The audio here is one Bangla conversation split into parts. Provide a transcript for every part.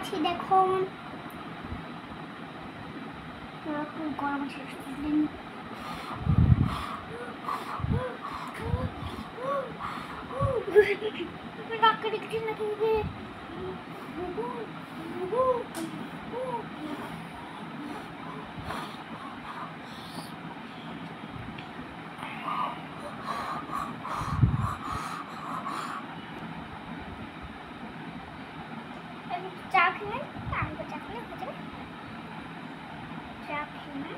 আছি দেখুন। গরম শেষ দিন ডাক্তার দেখছি নাকি চা খেলেন? আমি তো চা খেলে হয়ে যাবে। চা খেলেন?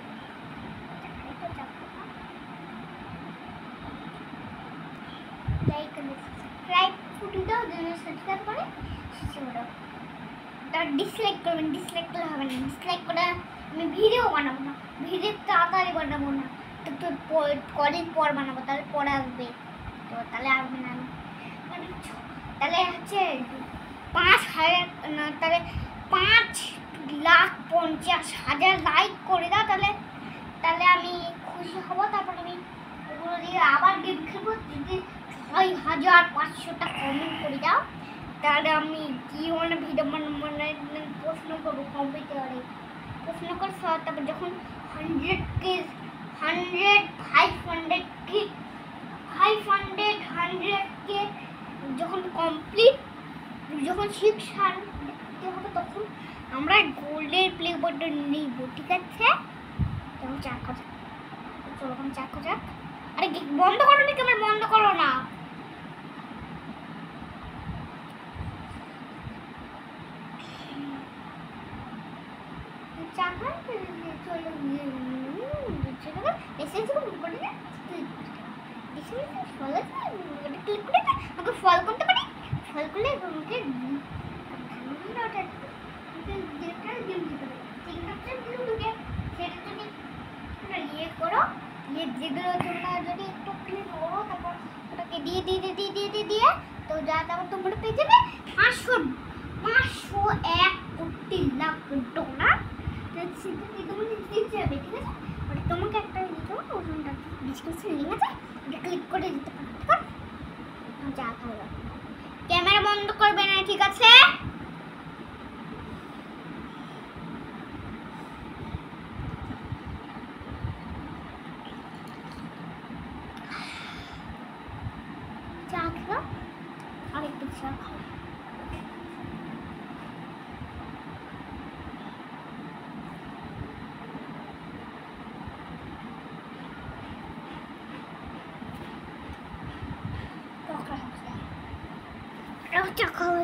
লাইক করে সাবস্ক্রাইব ফুটি দাও, সাবস্ক্রাইব করে শেষে দাও। তার ডিসলাইক করবেন, ডিসলাইক করলে হবে না। ডিসলাইক করে আমি ভিডিও বানাবো না, ভিডিও তাড়াতাড়ি বানাবো না, একটু কদিন পর বানাবো, তাহলে পরে আসবে। তো তাহলে আসবে না, মানে তাহলে হচ্ছে 5,000 না, তাহলে 5,50,000 লাইক করে দাও, তাহলে তাহলে আমি খুশি হব। তারপর আমি ওগুলো দিয়ে আবার গেম খেলবো। যদি 6,500টা কমেন্ট করে দাও, তাহলে আমি কি মানে ভিডিও মানে প্রশ্ন করবো কম্পিউটারে, প্রশ্ন করে তারপর যখন 100K 500K যখন কমপ্লিট, যখন 600 হবে, তখন আমরা গোল্ডের প্লে বাটন নিব, ঠিক আছে? তখন চা খাওয়া যাক, চলো এখন চা খাওয়া যাক। আরে বন্ধ করো নি, ক্যামেরা বন্ধ করো না। চা খাই চলো ক্লিক করে আমাকে ফলো করতে পারি। ফলো করলে আমাকে ইয়ে করো, যেগুলো তোমরা যদি একটু ক্লিক করো, তারপর ওটাকে দিয়ে দিয়ে দিয়ে দিয়ে দিয়ে দিয়ে তো যা তারপর তোমরা পেয়ে যাবে 501 কোটি লাখ ডলার। দিতে হবে, ঠিক আছে? ওটা তোমাকে একটা দিতে হবে, ওখানটা ডিসক্রিপশন লিঙ্ক আছে, ওটা ক্লিক করে দিতে পারো, ঠিক আছে? যা খাওয়া ক্যামেরা বন্ধ করবে না, ঠিক আছে? চা খাও, আরেকটু চা খাও। চা খাওয়া